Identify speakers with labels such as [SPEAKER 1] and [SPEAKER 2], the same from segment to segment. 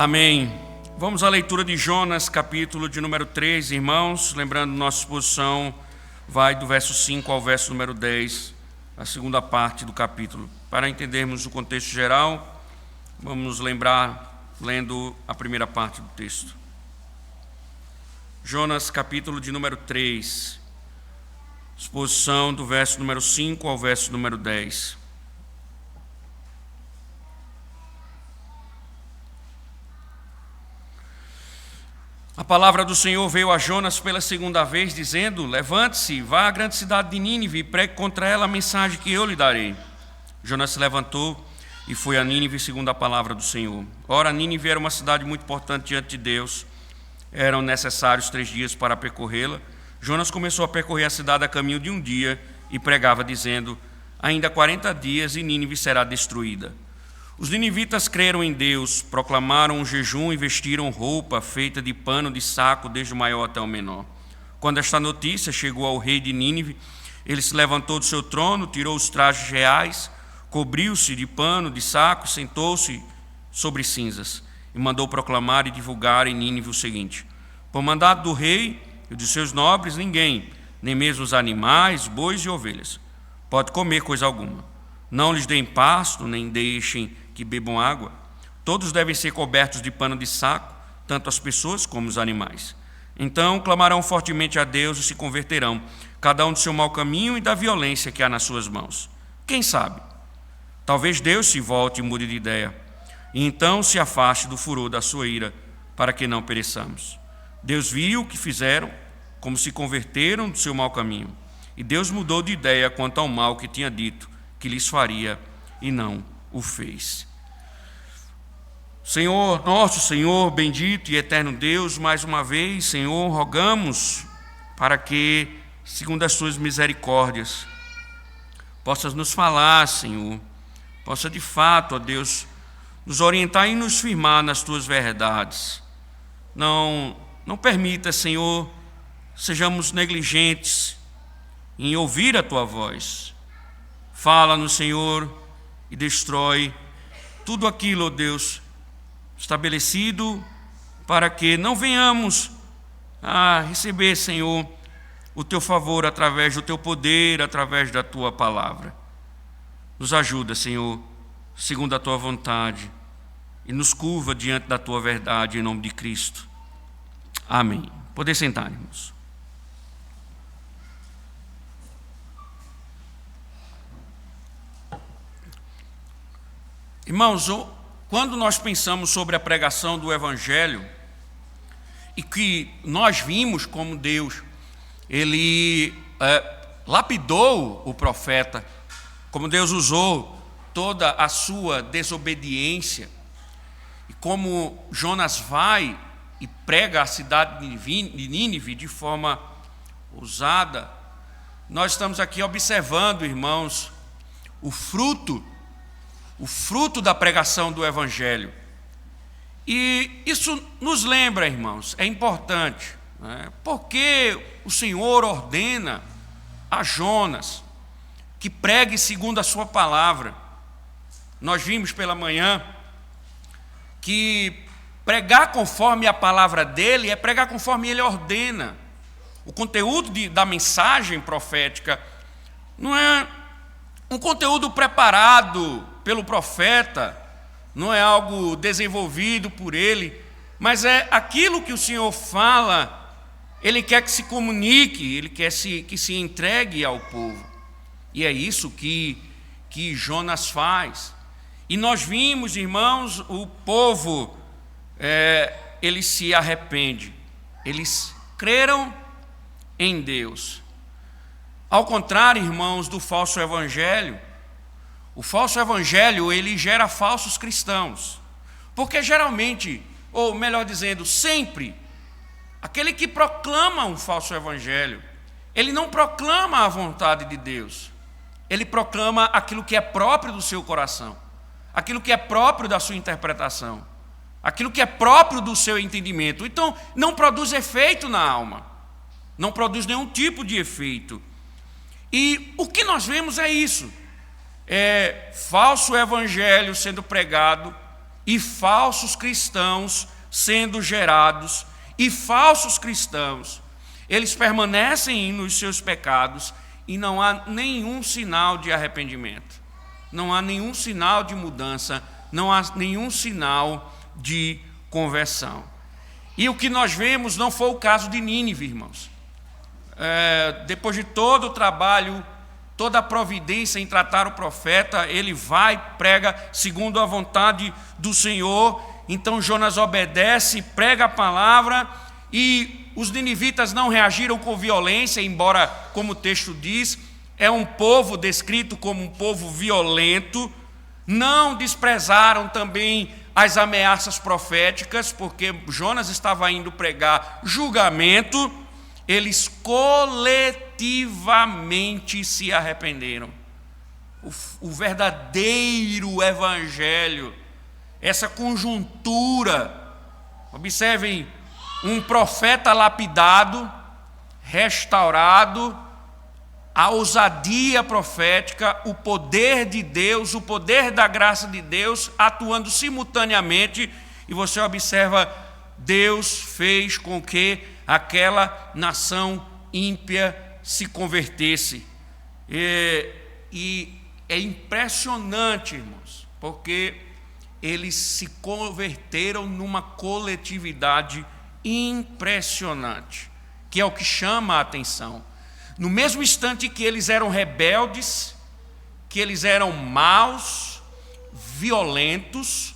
[SPEAKER 1] Amém. Vamos à leitura de Jonas, capítulo de número 3, irmãos. Lembrando, nossa exposição vai do verso 5 ao verso número 10, a segunda parte do capítulo. Para entendermos o contexto geral, vamos lembrar lendo a primeira parte do texto. Jonas, capítulo de número 3, exposição do verso número 5 ao verso número 10. A palavra do Senhor veio a Jonas pela segunda vez, dizendo: levante-se, vá à grande cidade de Nínive e pregue contra ela a mensagem que eu lhe darei. Jonas se levantou e foi a Nínive segundo a palavra do Senhor. Ora, Nínive era uma cidade muito importante diante de Deus. Eram necessários 3 dias para percorrê-la. Jonas começou a percorrer a cidade a caminho de um dia e pregava, dizendo: ainda 40 dias e Nínive será destruída. Os ninivitas creram em Deus, proclamaram um jejum e vestiram roupa feita de pano de saco, desde o maior até o menor. Quando esta notícia chegou ao rei de Nínive, ele se levantou do seu trono, tirou os trajes reais, cobriu-se de pano de saco, sentou-se sobre cinzas e mandou proclamar e divulgar em Nínive o seguinte: por mandado do rei e de seus nobres, ninguém, nem mesmo os animais, bois e ovelhas, pode comer coisa alguma. Não lhes deem pasto, nem deixem que bebam água. Todos devem ser cobertos de pano de saco, tanto as pessoas como os animais. Então clamarão fortemente a Deus e se converterão, cada um do seu mau caminho e da violência que há nas suas mãos. Quem sabe? Talvez Deus se volte e mude de ideia, e então se afaste do furor da sua ira, para que não pereçamos. Deus viu o que fizeram, como se converteram do seu mau caminho, e Deus mudou de ideia quanto ao mal que tinha dito que lhes faria, e não o fez. Senhor, nosso Senhor, bendito e eterno Deus, mais uma vez, Senhor, rogamos para que, segundo as tuas misericórdias, possas nos falar, Senhor, possa de fato, ó Deus, nos orientar e nos firmar nas tuas verdades. Não permita, Senhor, sejamos negligentes em ouvir a tua voz. Fala-nos, Senhor, e destrói tudo aquilo, ó Deus, estabelecido para que não venhamos a receber, Senhor, o teu favor através do teu poder, através da tua palavra. Nos ajuda, Senhor, segundo a tua vontade, e nos curva diante da tua verdade, em nome de Cristo. Amém. Poder sentar, irmãos. Irmãos, quando nós pensamos sobre a pregação do Evangelho, e que nós vimos como Deus, Ele lapidou o profeta, como Deus usou toda a sua desobediência, e como Jonas vai e prega a cidade de Nínive de forma ousada, nós estamos aqui observando, irmãos, o fruto da pregação do Evangelho. E isso nos lembra, irmãos, é importante, né? Porque o Senhor ordena a Jonas que pregue segundo a sua palavra. Nós vimos pela manhã que pregar conforme a palavra dele é pregar conforme ele ordena. O conteúdo da mensagem profética não é um conteúdo preparado pelo profeta, não é algo desenvolvido por ele, mas é aquilo que o Senhor fala, ele quer que se comunique, ele quer que se entregue ao povo. E é isso que Jonas faz. E nós vimos, irmãos, o povo, ele se arrepende, eles creram em Deus. Ao contrário, irmãos, do falso evangelho, o falso evangelho, ele gera falsos cristãos, porque geralmente, ou melhor dizendo, sempre, aquele que proclama um falso evangelho, ele não proclama a vontade de Deus, ele proclama aquilo que é próprio do seu coração, aquilo que é próprio da sua interpretação, aquilo que é próprio do seu entendimento. Então, não produz efeito na alma, não produz nenhum tipo de efeito. E o que nós vemos é isso. Falso evangelho sendo pregado e falsos cristãos sendo gerados, e falsos cristãos, eles permanecem nos seus pecados e não há nenhum sinal de arrependimento, não há nenhum sinal de mudança, não há nenhum sinal de conversão. E o que nós vemos não foi o caso de Nínive, irmãos. Depois de todo o trabalho, toda a providência em tratar o profeta, ele vai, prega segundo a vontade do Senhor. Então Jonas obedece, prega a palavra, e os ninivitas não reagiram com violência, embora, como o texto diz, é um povo descrito como um povo violento. Não desprezaram também as ameaças proféticas, porque Jonas estava indo pregar julgamento. Eles coletivamente se arrependeram. O verdadeiro evangelho, essa conjuntura, observem, um profeta lapidado, restaurado, a ousadia profética, o poder de Deus, o poder da graça de Deus atuando simultaneamente, e você observa, Deus fez com que aquela nação ímpia se convertesse. E é impressionante, irmãos, porque eles se converteram numa coletividade impressionante, que é o que chama a atenção. No mesmo instante que eles eram rebeldes, que eles eram maus, violentos,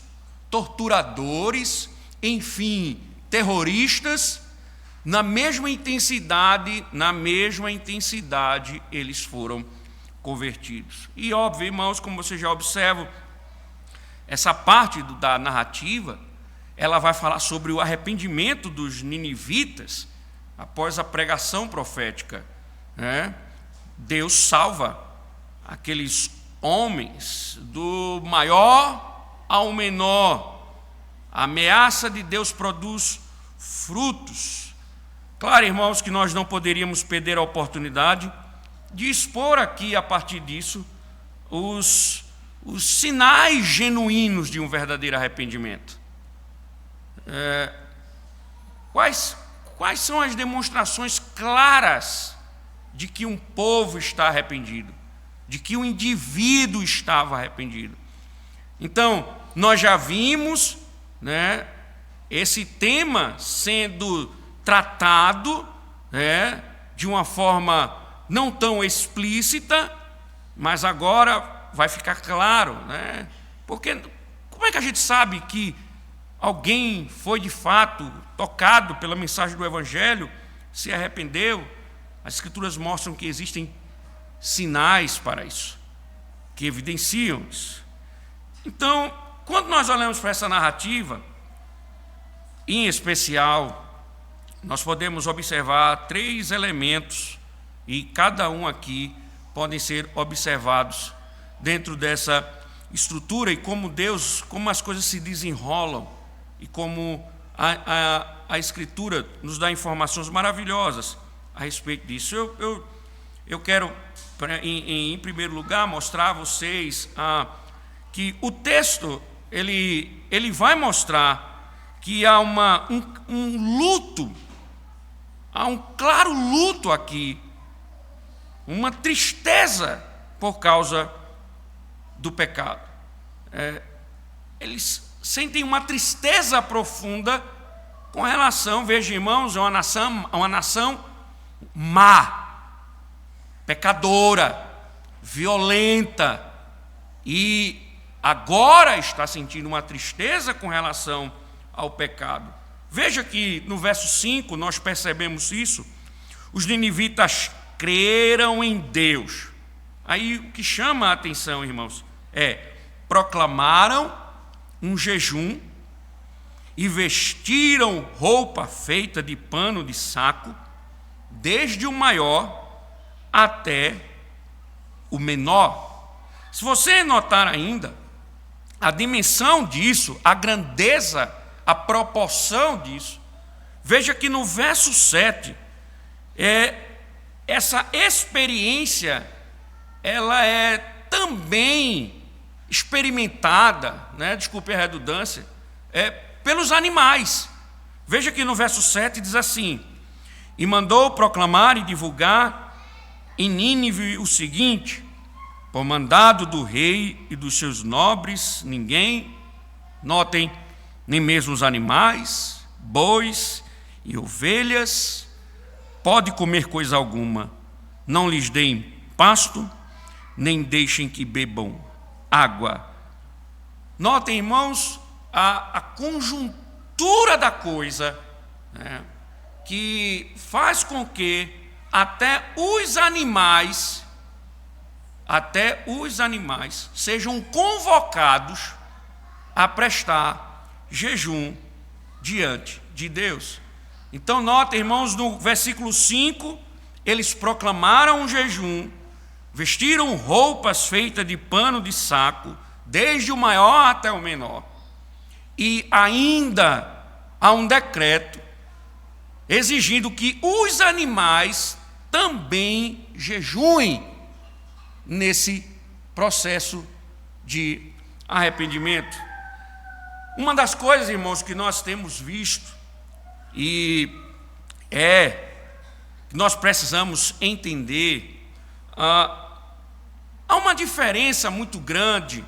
[SPEAKER 1] torturadores, enfim, terroristas, na mesma intensidade, eles foram convertidos. E óbvio, irmãos, como você já observa, essa parte da narrativa, ela vai falar sobre o arrependimento dos ninivitas após a pregação profética. Deus salva aqueles homens do maior ao menor. A ameaça de Deus produz frutos. Claro, irmãos, que nós não poderíamos perder a oportunidade de expor aqui, a partir disso, os sinais genuínos de um verdadeiro arrependimento. Quais são as demonstrações claras de que um povo está arrependido, de que um indivíduo estava arrependido? Então, nós já vimos, esse tema sendo tratado, de uma forma não tão explícita, mas agora vai ficar claro, porque como é que a gente sabe que alguém foi de fato tocado pela mensagem do Evangelho, se arrependeu? As Escrituras mostram que existem sinais para isso, que evidenciam isso. Então, quando nós olhamos para essa narrativa, em especial, nós podemos observar 3 elementos, e cada um aqui podem ser observados dentro dessa estrutura, e como as coisas se desenrolam, e como a Escritura nos dá informações maravilhosas a respeito disso. Eu quero, em primeiro lugar, mostrar a vocês que o texto ele vai mostrar que há um luto, há um claro luto aqui, uma tristeza por causa do pecado. Eles sentem uma tristeza profunda com relação, veja, irmãos, a uma nação má, pecadora, violenta, e agora está sentindo uma tristeza com relação ao pecado. Veja que no verso 5 nós percebemos isso. Os ninivitas creram em Deus. Aí o que chama a atenção, irmãos, proclamaram um jejum e vestiram roupa feita de pano de saco, desde o maior até o menor. Se você notar ainda a dimensão disso, a grandeza, a proporção disso, veja que no verso 7, essa experiência, ela é também experimentada, né, desculpe a redundância, pelos animais. Veja que no verso 7 diz assim: e mandou proclamar e divulgar em Nínive o seguinte: por mandado do rei e dos seus nobres, ninguém, notem, nem mesmo os animais, bois e ovelhas, pode comer coisa alguma, não lhes deem pasto, nem deixem que bebam água. Notem, irmãos, a conjuntura da coisa, né, que faz com que até os animais sejam convocados a prestar jejum diante de Deus. Então, notem, irmãos, no versículo 5, eles proclamaram um jejum, vestiram roupas feitas de pano de saco, desde o maior até o menor. E ainda há um decreto exigindo que os animais também jejuem nesse processo de arrependimento. Uma das coisas, irmãos, que nós temos visto e que nós precisamos entender, há uma diferença muito grande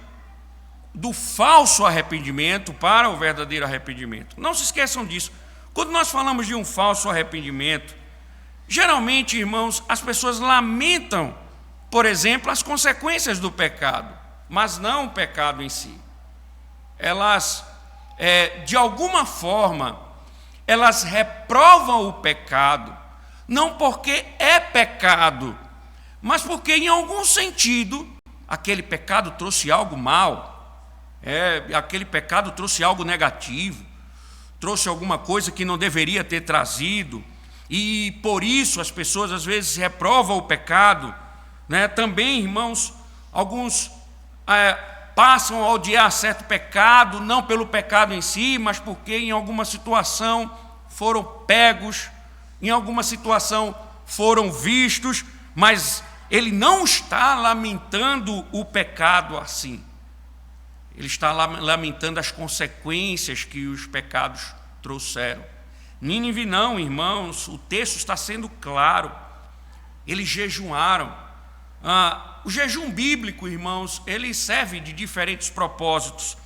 [SPEAKER 1] do falso arrependimento para o verdadeiro arrependimento. Não se esqueçam disso. Quando nós falamos de um falso arrependimento, geralmente, irmãos, as pessoas lamentam, por exemplo, as consequências do pecado, mas não o pecado em si. Elas, de alguma forma, elas reprovam o pecado, não porque é pecado, mas porque, em algum sentido, aquele pecado trouxe algo mal, aquele pecado trouxe algo negativo, trouxe alguma coisa que não deveria ter trazido, e por isso as pessoas às vezes reprovam o pecado, né? Também, irmãos, alguns passam a odiar certo pecado, não pelo pecado em si, mas porque em alguma situação foram pegos, em alguma situação foram vistos, mas ele não está lamentando o pecado assim. Ele está lamentando as consequências que os pecados trouxeram. Nínive não, irmãos, o texto está sendo claro. Eles jejuaram. O jejum bíblico, irmãos, ele serve de diferentes propósitos.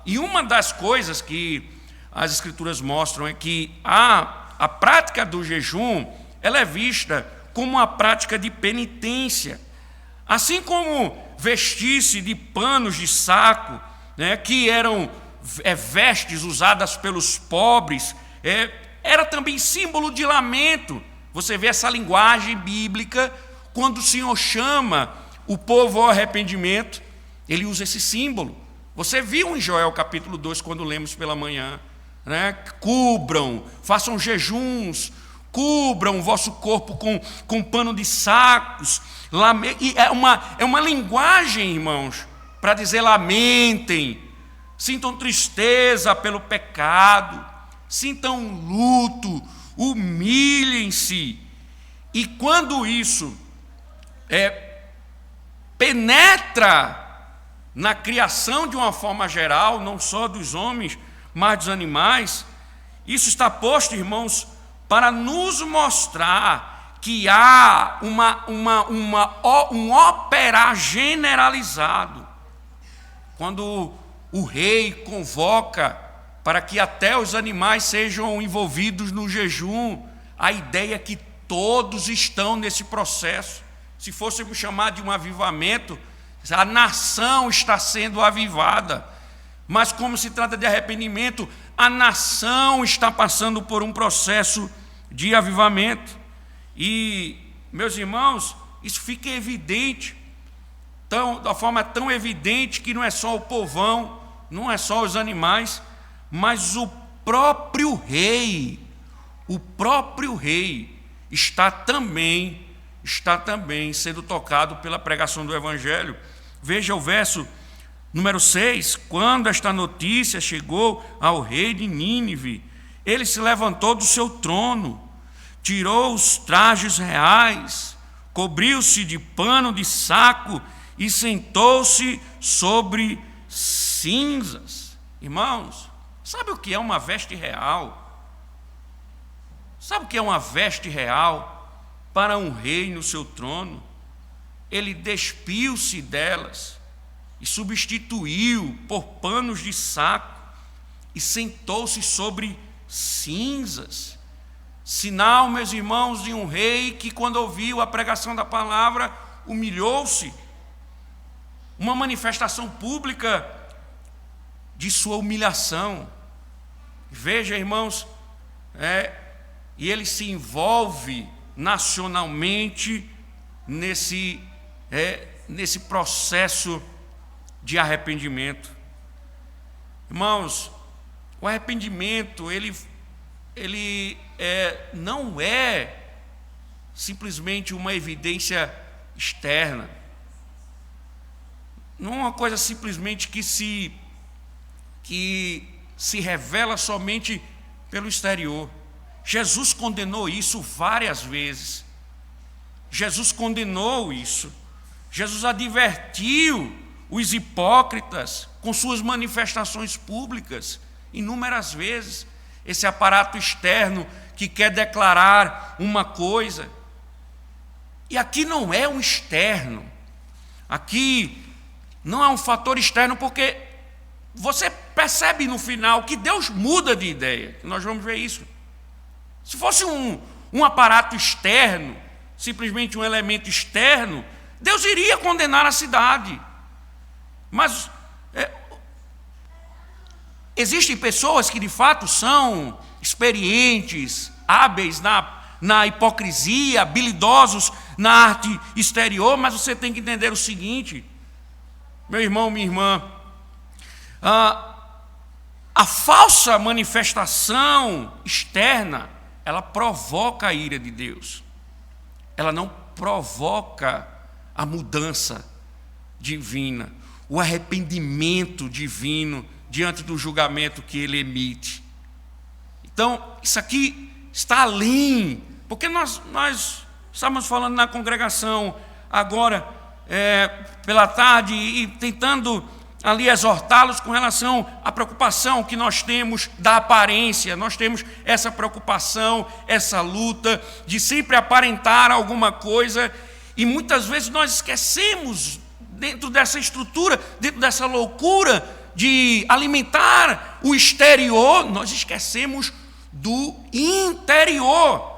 [SPEAKER 1] E uma das coisas que as Escrituras mostram é que a prática do jejum, ela é vista como uma prática de penitência. Assim como vestir-se de panos de saco, né, que eram vestes usadas pelos pobres, era também símbolo de lamento. Você vê essa linguagem bíblica, quando o Senhor chama o povo ao arrependimento, ele usa esse símbolo. Você viu em Joel capítulo 2, quando lemos pela manhã, né? Cubram, façam jejuns, cubram o vosso corpo com pano de sacos. E é uma linguagem, irmãos, para dizer lamentem, sintam tristeza pelo pecado, sintam luto, humilhem-se. E quando isso penetra na criação de uma forma geral, não só dos homens, mas dos animais, isso está posto, irmãos, para nos mostrar que há um operar generalizado. Quando o rei convoca para que até os animais sejam envolvidos no jejum, a ideia é que todos estão nesse processo. Se fôssemos chamar de um avivamento, a nação está sendo avivada. Mas como se trata de arrependimento, a nação está passando por um processo de avivamento. E, meus irmãos, isso fica evidente, da forma tão evidente que não é só o povão, não é só os animais, mas o próprio rei está também sendo tocado pela pregação do Evangelho. Veja o verso número 6, quando esta notícia chegou ao rei de Nínive, ele se levantou do seu trono, tirou os trajes reais, cobriu-se de pano de saco e sentou-se sobre cinzas. Irmãos, sabe o que é uma veste real? Sabe o que é uma veste real para um rei no seu trono? Ele despiu-se delas e substituiu por panos de saco e sentou-se sobre cinzas. Sinal, meus irmãos, de um rei que, quando ouviu a pregação da palavra, humilhou-se. Uma manifestação pública de sua humilhação. Veja, irmãos, e ele se envolve nacionalmente nesse processo de arrependimento. Irmãos, o arrependimento, ele não é simplesmente uma evidência externa. Não é uma coisa simplesmente que se revela somente pelo exterior. Jesus condenou isso várias vezes. Jesus condenou isso. Jesus advertiu os hipócritas com suas manifestações públicas inúmeras vezes. Esse aparato externo que quer declarar uma coisa. E aqui não é um externo. Aqui não é um fator externo, porque você percebe no final que Deus muda de ideia. Nós vamos ver isso. Se fosse um aparato externo, simplesmente um elemento externo, Deus iria condenar a cidade. Mas existem pessoas que de fato são experientes, hábeis na hipocrisia, habilidosos na arte exterior, mas você tem que entender o seguinte, meu irmão, minha irmã, a falsa manifestação externa, ela provoca a ira de Deus. Ela não provoca a mudança divina, o arrependimento divino diante do julgamento que ele emite. Então, isso aqui está além, porque nós estamos falando na congregação agora, pela tarde, e tentando ali exortá-los com relação à preocupação que nós temos da aparência. Nós temos essa preocupação, essa luta de sempre aparentar alguma coisa, e muitas vezes nós esquecemos, dentro dessa estrutura, dentro dessa loucura de alimentar o exterior, nós esquecemos do interior.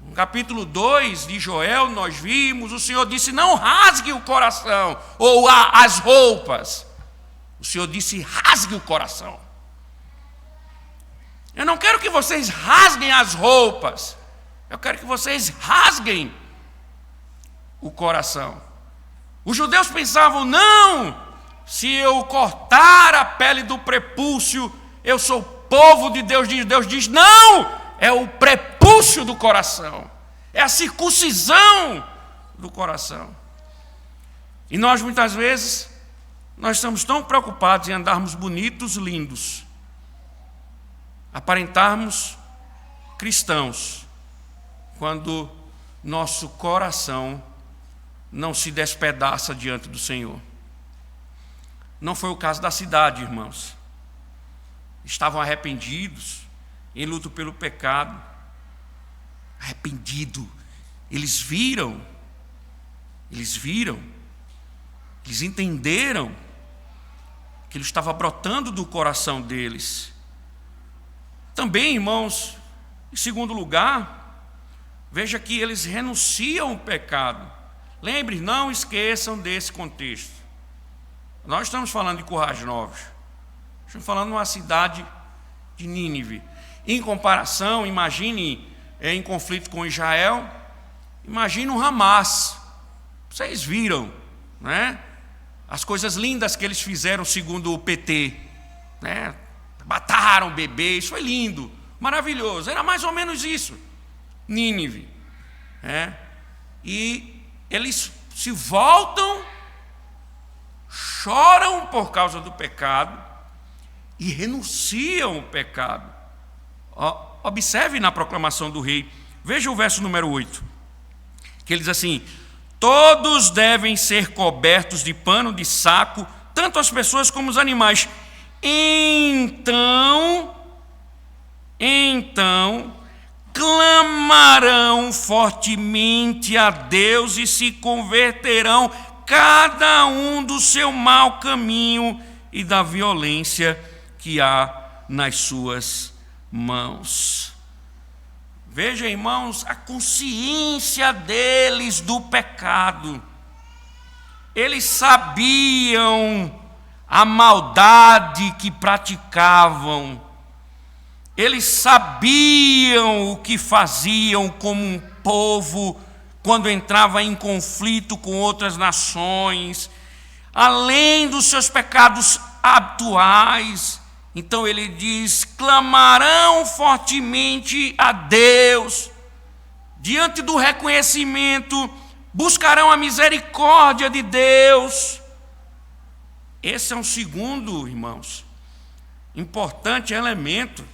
[SPEAKER 1] No capítulo 2 de Joel, nós vimos, o Senhor disse: não rasgue o coração, ou as roupas. O Senhor disse: rasgue o coração. Eu não quero que vocês rasguem as roupas, eu quero que vocês rasguem o coração. Os judeus pensavam: não, se eu cortar a pele do prepúcio, eu sou povo de Deus. Deus diz: não, é o prepúcio do coração, é a circuncisão do coração. E nós muitas vezes, nós estamos tão preocupados em andarmos bonitos, lindos, aparentarmos cristãos, quando nosso coração não se despedaça diante do Senhor. Não foi o caso da cidade, irmãos. Estavam arrependidos, em luto pelo pecado. Arrependido. Eles viram, eles entenderam que ele estava brotando do coração deles. Também, irmãos, em segundo lugar, veja que eles renunciam ao pecado. Lembre, não esqueçam desse contexto. Nós estamos falando de Currais Novos. Estamos falando de uma cidade de Nínive. Em comparação, imagine em conflito com Israel, imagine o Hamas. Vocês viram, né? As coisas lindas que eles fizeram segundo o PT, né? Mataram bebês, foi lindo, maravilhoso. Era mais ou menos isso, Nínive. E eles se voltam, choram por causa do pecado e renunciam ao pecado. Observe na proclamação do rei, veja o verso número 8, que ele diz assim: Todos devem ser cobertos de pano de saco, tanto as pessoas como os animais. Então, clamarão fortemente a Deus e se converterão cada um do seu mau caminho e da violência que há nas suas mãos. Veja, irmãos, a consciência deles do pecado. Eles sabiam a maldade que praticavam. Eles sabiam o que faziam como um povo quando entrava em conflito com outras nações, além dos seus pecados habituais. Então ele diz: clamarão fortemente a Deus, diante do reconhecimento, buscarão a misericórdia de Deus. Esse é um segundo, irmãos, importante elemento,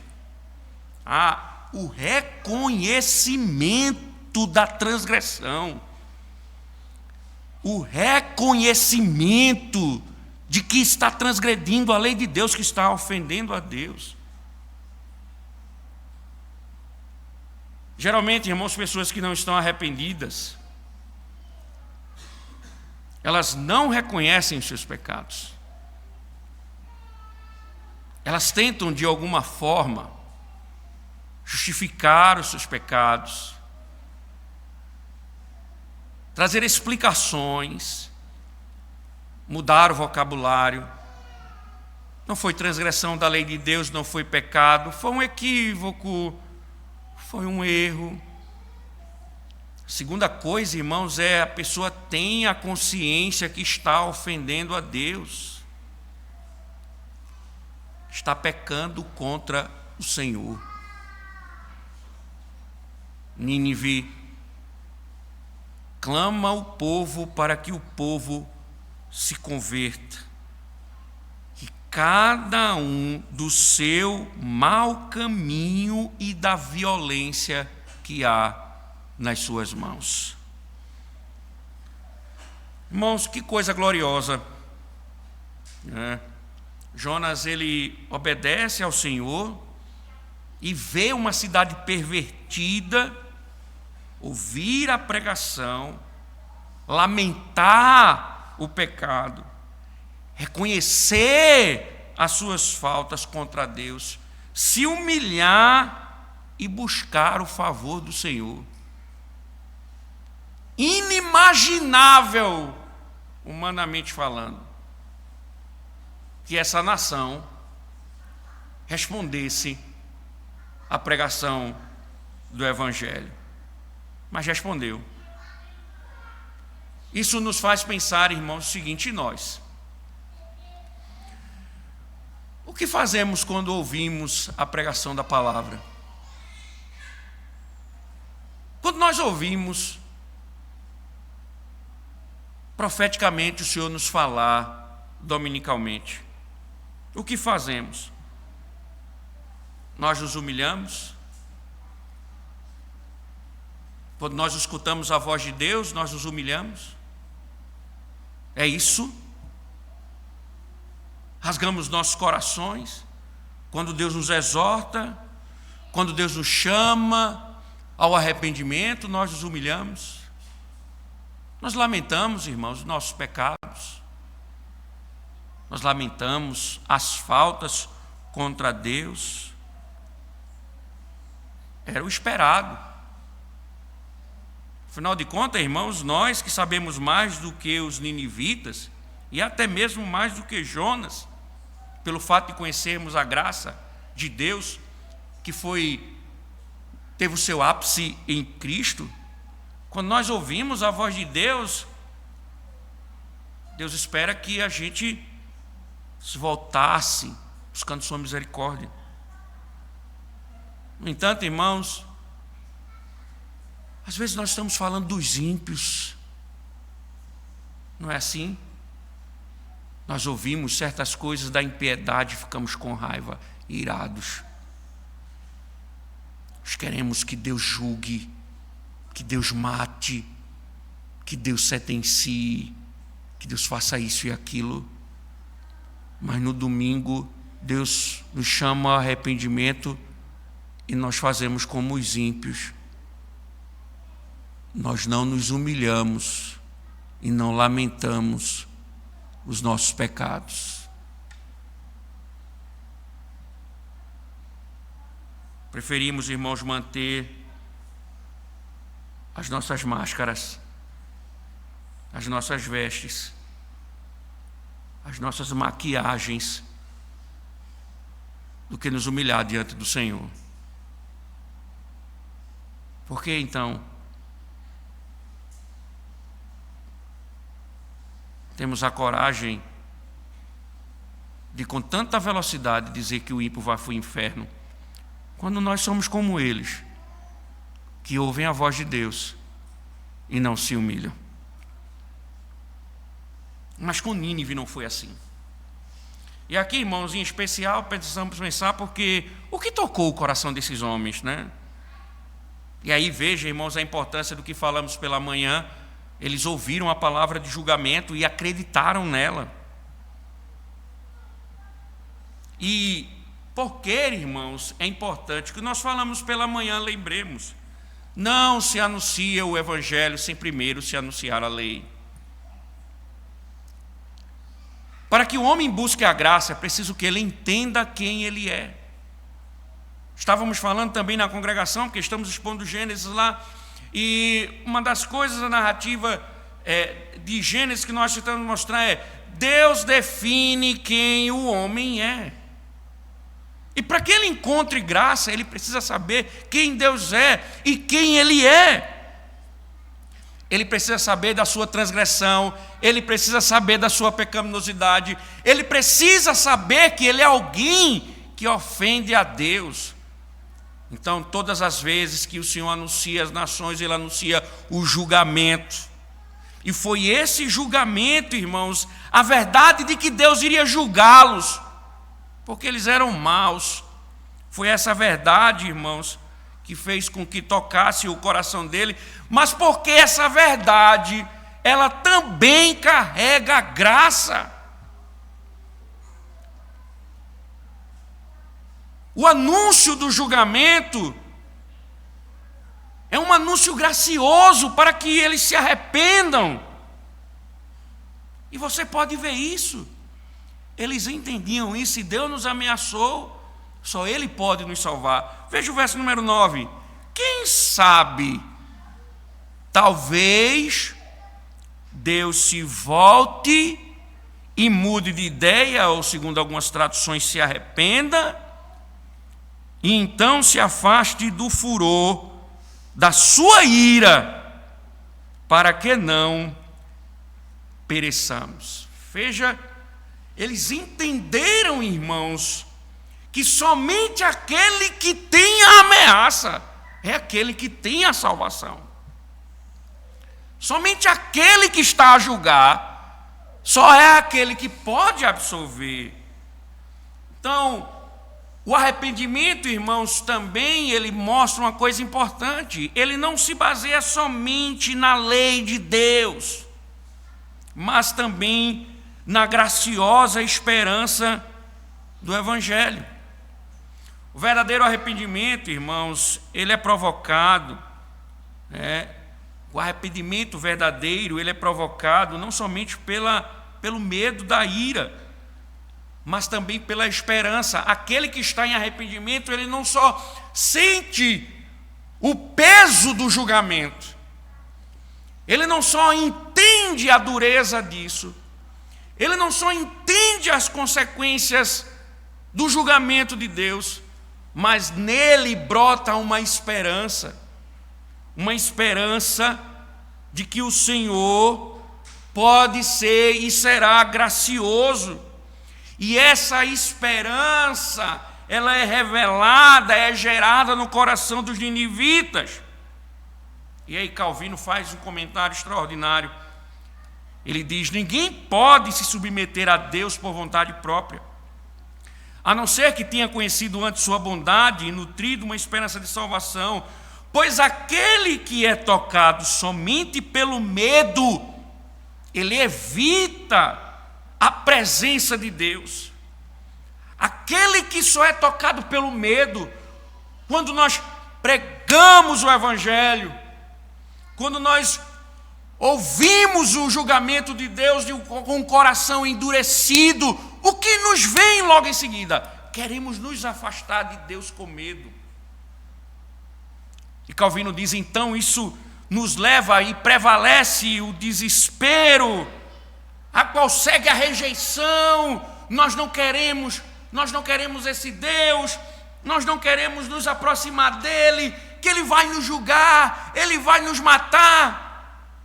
[SPEAKER 1] o reconhecimento da transgressão, o reconhecimento de que está transgredindo a lei de Deus, que está ofendendo a Deus. Geralmente, irmãos, pessoas que não estão arrependidas, elas não reconhecem os seus pecados. Elas tentam, de alguma forma, justificar os seus pecados, trazer explicações, mudar o vocabulário. Não foi transgressão da lei de Deus, não foi pecado, foi um equívoco, foi um erro. A segunda coisa, irmãos, é a pessoa tem a consciência que está ofendendo a Deus, está pecando contra o Senhor. Nínive clama ao povo para que o povo se converta, que cada um do seu mau caminho e da violência que há nas suas mãos. Irmãos, que coisa gloriosa, né? Jonas, ele obedece ao Senhor e vê uma cidade pervertida, ouvir a pregação, lamentar o pecado, reconhecer as suas faltas contra Deus, se humilhar e buscar o favor do Senhor. Inimaginável, humanamente falando, que essa nação respondesse à pregação do Evangelho. Mas respondeu. Isso nos faz pensar, irmãos, o seguinte: e nós? O que fazemos quando ouvimos a pregação da palavra? Quando nós ouvimos profeticamente o Senhor nos falar dominicalmente, o que fazemos? Nós nos humilhamos? Quando nós escutamos a voz de Deus, nós nos humilhamos? É isso? Rasgamos nossos corações quando Deus nos exorta, quando Deus nos chama ao arrependimento, nós nos humilhamos? Nós lamentamos, irmãos, os nossos pecados. Nós lamentamos as faltas contra Deus. Era o esperado. Afinal de contas, irmãos, nós que sabemos mais do que os ninivitas, e até mesmo mais do que Jonas, pelo fato de conhecermos a graça de Deus, que teve o seu ápice em Cristo, quando nós ouvimos a voz de Deus, Deus espera que a gente se voltasse buscando sua misericórdia. No entanto, irmãos, às vezes nós estamos falando dos ímpios, não é assim? Nós ouvimos certas coisas da impiedade e ficamos com raiva, irados. Nós queremos que Deus julgue, que Deus mate, que Deus sentencie, que Deus faça isso e aquilo. Mas no domingo, Deus nos chama ao arrependimento e nós fazemos como os ímpios. Nós não nos humilhamos e não lamentamos os nossos pecados. Preferimos, irmãos, manter as nossas máscaras, as nossas vestes, as nossas maquiagens, do que nos humilhar diante do Senhor. Por que então temos a coragem de com tanta velocidade dizer que o ímpio vai para o inferno, quando nós somos como eles, que ouvem a voz de Deus e não se humilham? Mas com Nínive não foi assim. E aqui, irmãos, em especial, precisamos pensar porque o que tocou o coração desses homens, né? E aí veja, irmãos, a importância do que falamos pela manhã. Eles ouviram a palavra de julgamento e acreditaram nela. E por que, irmãos, é importante que nós falamos pela manhã, lembremos, não se anuncia o evangelho sem primeiro se anunciar a lei. Para que o homem busque a graça, é preciso que ele entenda quem ele é. Estávamos falando também na congregação, porque estamos expondo Gênesis lá, e uma das coisas da narrativa de Gênesis que nós tentamos mostrar é: Deus define quem o homem é. E para que ele encontre graça, ele precisa saber quem Deus é e quem ele é. Ele precisa saber da sua transgressão, ele precisa saber da sua pecaminosidade, ele precisa saber que ele é alguém que ofende a Deus. Então, todas as vezes que o Senhor anuncia as nações, ele anuncia o julgamento. E foi esse julgamento, irmãos, a verdade de que Deus iria julgá-los, porque eles eram maus. Foi essa verdade, irmãos, que fez com que tocasse o coração dele, mas porque essa verdade, ela também carrega graça. O anúncio do julgamento é um anúncio gracioso para que eles se arrependam. E você pode ver isso. Eles entendiam isso e Deus nos ameaçou. Só Ele pode nos salvar. Veja o verso número 9. Quem sabe, talvez Deus se volte e mude de ideia, ou segundo algumas traduções, se arrependa, e então se afaste do furor da sua ira, para que não pereçamos. Veja, eles entenderam, irmãos, que somente aquele que tem a ameaça é aquele que tem a salvação. Somente aquele que está a julgar só é aquele que pode absolver. Então, o arrependimento, irmãos, também ele mostra uma coisa importante. Ele não se baseia somente na lei de Deus, mas também na graciosa esperança do Evangelho. O verdadeiro arrependimento, irmãos, ele é provocado, o arrependimento verdadeiro, ele é provocado não somente pelo medo da ira, mas também pela esperança. Aquele que está em arrependimento, ele não só sente o peso do julgamento, ele não só entende a dureza disso, ele não só entende as consequências do julgamento de Deus, mas nele brota uma esperança de que o Senhor pode ser e será gracioso. E essa esperança, ela é revelada, é gerada no coração dos ninivitas. E aí Calvino faz um comentário extraordinário. Ele diz: ninguém pode se submeter a Deus por vontade própria, a não ser que tenha conhecido antes sua bondade e nutrido uma esperança de salvação, Pois aquele que é tocado somente pelo medo, ele evita a presença de Deus. Aquele que só é tocado pelo medo, quando nós pregamos o Evangelho, quando nós ouvimos o julgamento de Deus com o coração endurecido, o que nos vem logo em seguida? Queremos nos afastar de Deus com medo. E Calvino diz, então, isso nos leva e prevalece o desespero, a qual segue a rejeição. Nós não queremos esse Deus, nós não queremos nos aproximar dele, que ele vai nos julgar, ele vai nos matar.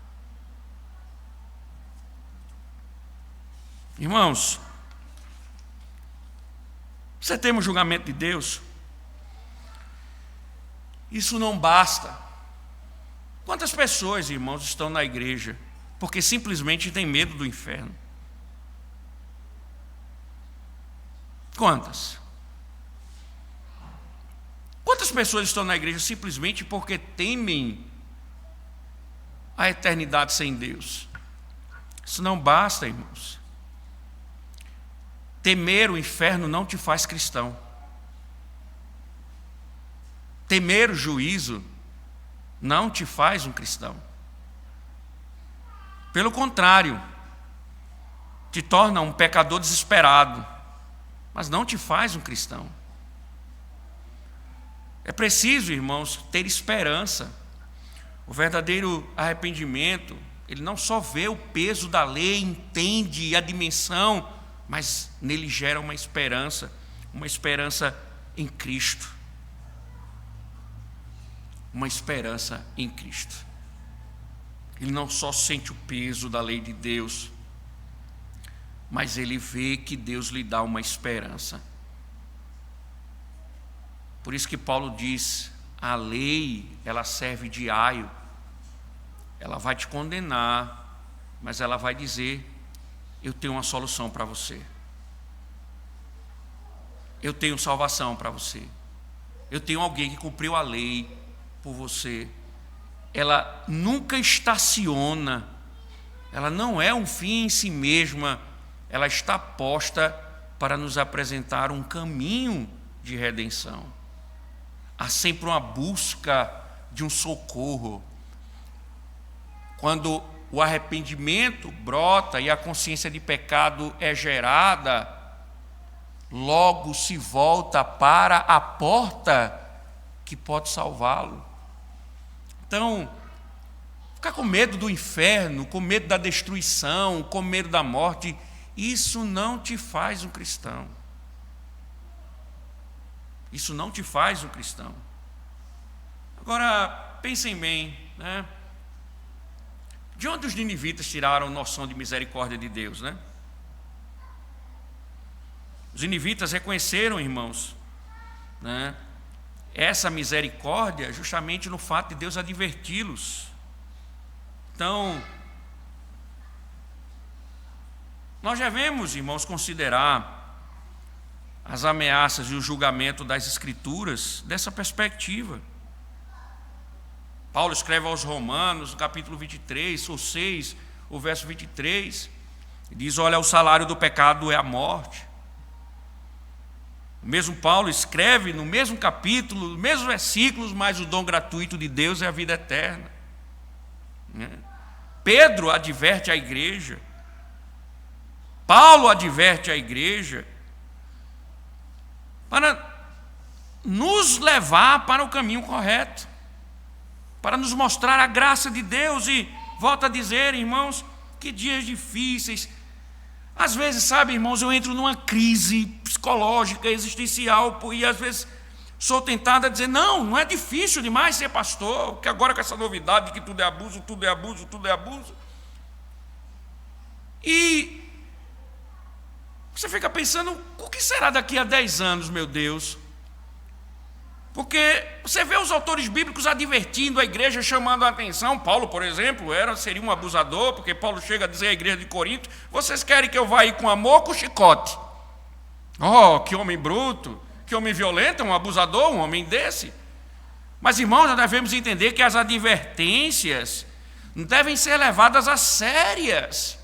[SPEAKER 1] Irmãos, você tem um julgamento de Deus? Isso não basta. Quantas pessoas, irmãos, estão na igreja porque simplesmente têm medo do inferno? Quantas? Quantas pessoas estão na igreja simplesmente porque temem a eternidade sem Deus? Isso não basta, irmãos. Temer o inferno não te faz cristão. Temer o juízo não te faz um cristão. Pelo contrário, te torna um pecador desesperado, mas não te faz um cristão. É preciso, irmãos, ter esperança. O verdadeiro arrependimento, ele não só vê o peso da lei, entende a dimensão, mas nele gera uma esperança em Cristo. Uma esperança em Cristo. Ele não só sente o peso da lei de Deus, mas ele vê que Deus lhe dá uma esperança. Por isso que Paulo diz, a lei, ela serve de aio, ela vai te condenar, mas ela vai dizer, eu tenho uma solução para você. Eu tenho salvação para você. Eu tenho alguém que cumpriu a lei por você. Ela nunca estaciona, ela não é um fim em si mesma, ela está posta para nos apresentar um caminho de redenção. Há sempre uma busca de um socorro. Quando o arrependimento brota e a consciência de pecado é gerada, logo se volta para a porta que pode salvá-lo. Então, ficar com medo do inferno, com medo da destruição, com medo da morte, isso não te faz um cristão. Isso não te faz um cristão. Agora, pensem bem, né? De onde os ninivitas tiraram noção de misericórdia de Deus, né? Os ninivitas reconheceram, irmãos, né, essa misericórdia justamente no fato de Deus adverti-los. Então, nós devemos, irmãos, considerar as ameaças e o julgamento das Escrituras dessa perspectiva. Paulo escreve aos Romanos, no capítulo 23, ou 6, o verso 23, diz, olha, o salário do pecado é a morte. O mesmo Paulo escreve no mesmo capítulo, nos mesmos versículos, mas o dom gratuito de Deus é a vida eterna. Pedro adverte a igreja, Paulo adverte a igreja, para nos levar para o caminho correto, para nos mostrar a graça de Deus. E volto a dizer, irmãos, que dias difíceis. Às vezes, sabe, irmãos, eu entro numa crise psicológica, existencial, e às vezes sou tentado a dizer, não é difícil demais ser pastor, porque agora com essa novidade de que tudo é abuso, tudo é abuso, tudo é abuso. E você fica pensando, o que será daqui a 10 anos, meu Deus? Porque você vê os autores bíblicos advertindo a igreja, chamando a atenção. Paulo, por exemplo, seria um abusador, porque Paulo chega a dizer à igreja de Corinto, vocês querem que eu vá aí com amor ou com chicote? Oh, que homem bruto, que homem violento, um abusador, um homem desse. Mas, irmãos, nós devemos entender que as advertências não devem ser levadas a sérias.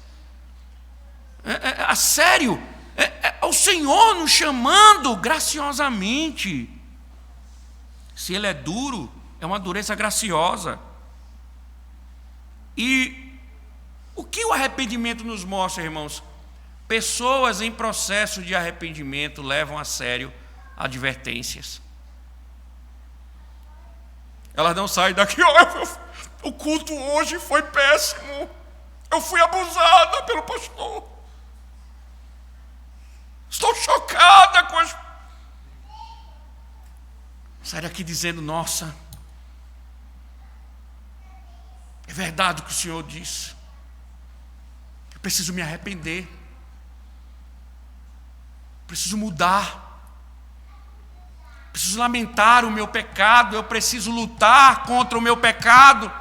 [SPEAKER 1] A sério. É o Senhor nos chamando graciosamente. Se Ele é duro, é uma dureza graciosa. E o que o arrependimento nos mostra, irmãos? Pessoas em processo de arrependimento levam a sério advertências. Elas não saem daqui, o culto hoje foi péssimo. Eu fui abusada pelo pastor. Estou chocada com as... Sai daqui dizendo, nossa, é verdade o que o Senhor disse. Eu preciso me arrepender. Preciso mudar. Preciso lamentar o meu pecado. Eu preciso lutar contra o meu pecado.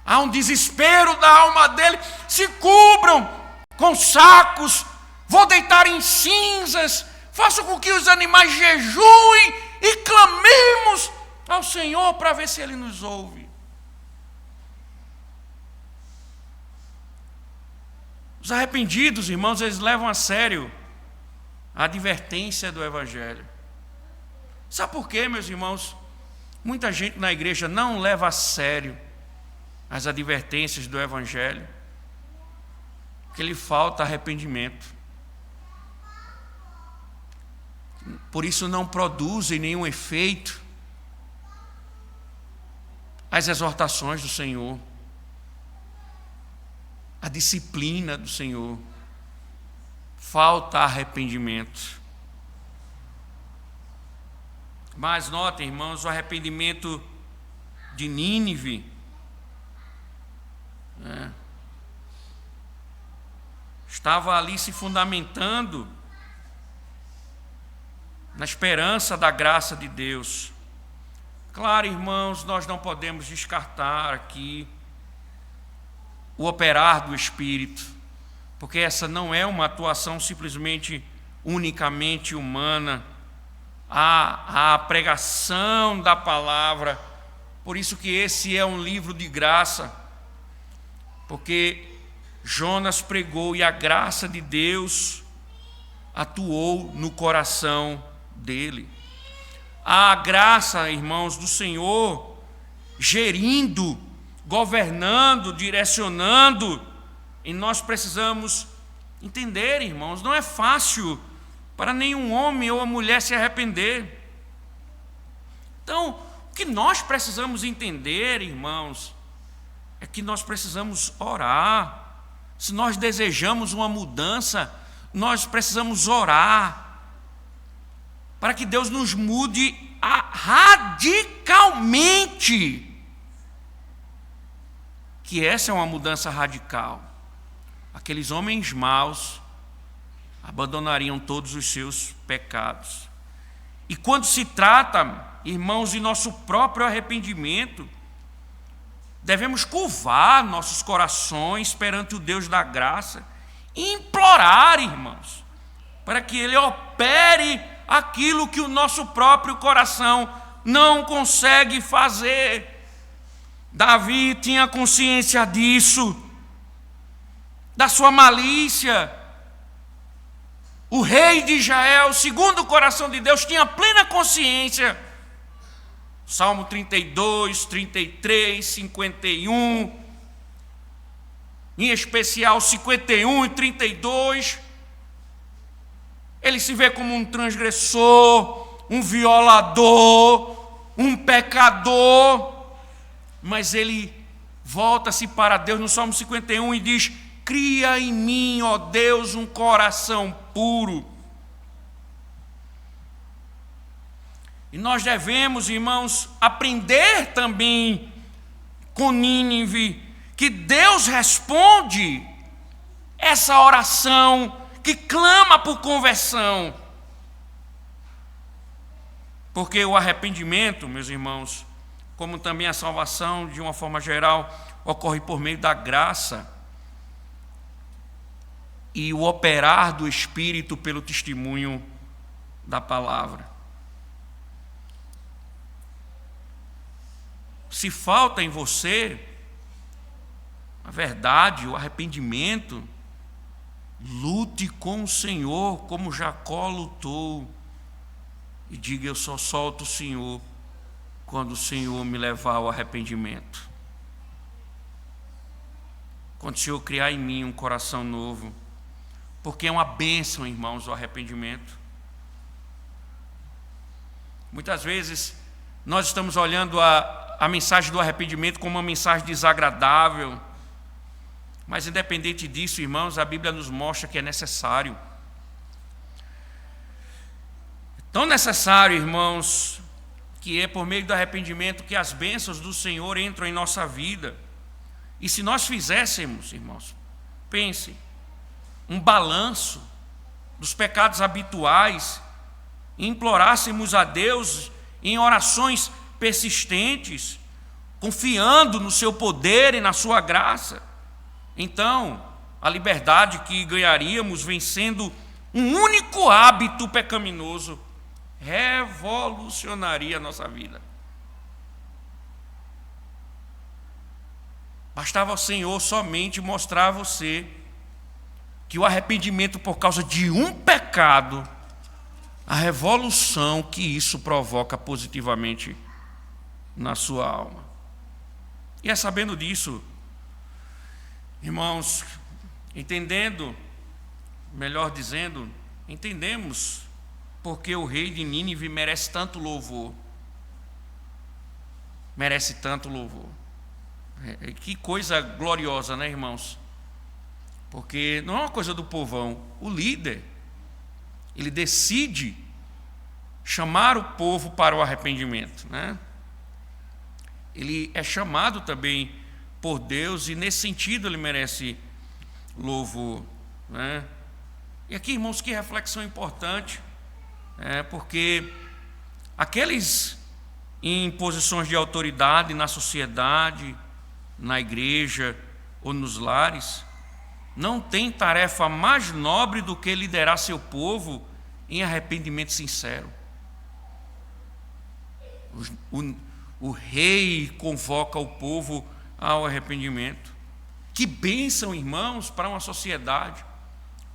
[SPEAKER 1] Há um desespero da alma dele. Se cubram com sacos. Vou deitar em cinzas. Faça com que os animais jejuem e clamemos ao Senhor para ver se Ele nos ouve. Os arrependidos, irmãos, eles levam a sério a advertência do Evangelho. Sabe por quê, meus irmãos? Muita gente na igreja não leva a sério as advertências do Evangelho, porque lhe falta arrependimento. Por isso não produzem nenhum efeito as exortações do Senhor, a disciplina do Senhor. Falta arrependimento. Mas notem, irmãos, o arrependimento de Nínive estava ali se fundamentando na esperança da graça de Deus. Claro, irmãos, nós não podemos descartar aqui o operar do Espírito, porque essa não é uma atuação simplesmente, unicamente humana. Há a pregação da palavra, por isso que esse é um livro de graça, porque Jonas pregou e a graça de Deus atuou no coração dele. A graça, irmãos, do Senhor gerindo, governando, direcionando, e nós precisamos entender, irmãos, não é fácil para nenhum homem ou mulher se arrepender. Então, o que nós precisamos entender, irmãos, é que nós precisamos orar. Se nós desejamos uma mudança, nós precisamos orar para que Deus nos mude radicalmente. Que essa é uma mudança radical. Aqueles homens maus abandonariam todos os seus pecados. E quando se trata, irmãos, de nosso próprio arrependimento, devemos curvar nossos corações perante o Deus da graça e implorar, irmãos, para que Ele opere aquilo que o nosso próprio coração não consegue fazer. Davi tinha consciência disso, da sua malícia. O rei de Israel, segundo o coração de Deus, tinha plena consciência. Salmo 32, 33, 51, em especial 51 e 32, ele se vê como um transgressor, um violador, um pecador, mas ele volta-se para Deus no Salmo 51 e diz: cria em mim, ó Deus, um coração puro. E nós devemos, irmãos, aprender também com Nínive, que Deus responde essa oração que clama por conversão. Porque o arrependimento, meus irmãos, como também a salvação, de uma forma geral, ocorre por meio da graça e o operar do Espírito pelo testemunho da palavra. se falta em você a verdade, o arrependimento, lute com o Senhor como Jacó lutou e diga: eu só solto o Senhor quando o Senhor me levar ao arrependimento, quando o Senhor criar em mim um coração novo, porque é uma bênção, irmãos, o arrependimento. Muitas vezes nós estamos olhando a mensagem do arrependimento como uma mensagem desagradável, mas independente disso, irmãos, a Bíblia nos mostra que é necessário. É tão necessário, irmãos, que é por meio do arrependimento que as bênçãos do Senhor entram em nossa vida. E se nós fizéssemos, irmãos, pense, um balanço dos pecados habituais, e implorássemos a Deus em orações persistentes, confiando no seu poder e na sua graça, então a liberdade que ganharíamos vencendo um único hábito pecaminoso revolucionaria a nossa vida. Bastava o Senhor somente mostrar a você que o arrependimento por causa de um pecado, a revolução que isso provoca positivamente na sua alma. E é sabendo disso, irmãos, entendemos porque o rei de Nínive merece tanto louvor. Merece tanto louvor. Que coisa gloriosa, né, irmãos? Porque não é uma coisa do povão. O líder, ele decide chamar o povo para o arrependimento, né? Ele é chamado também por Deus e nesse sentido ele merece louvor, né? E aqui, irmãos, que reflexão importante, porque aqueles em posições de autoridade na sociedade, na igreja ou nos lares, não tem tarefa mais nobre do que liderar seu povo em arrependimento sincero. O rei convoca o povo ao arrependimento. Que bênção, irmãos, para uma sociedade,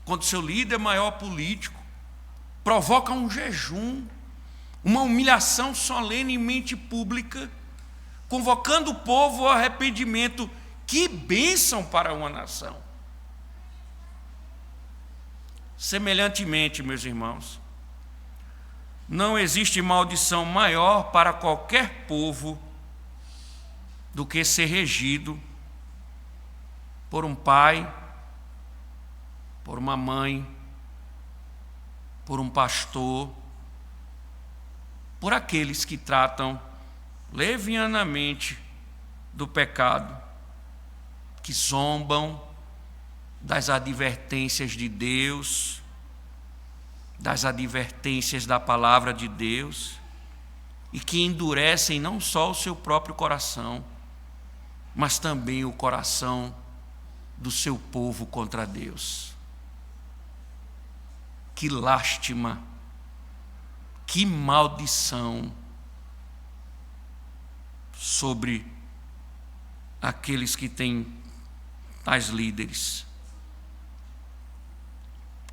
[SPEAKER 1] quando seu líder maior político provoca um jejum, uma humilhação solenemente pública, convocando o povo ao arrependimento. Que bênção para uma nação! Semelhantemente, meus irmãos, não existe maldição maior para qualquer povo do que ser regido por um pai, por uma mãe, por um pastor, por aqueles que tratam levianamente do pecado, que zombam das advertências de Deus, das advertências da palavra de Deus, e que endurecem não só o seu próprio coração, mas também o coração do seu povo contra Deus. Que lástima, que maldição sobre aqueles que têm tais líderes.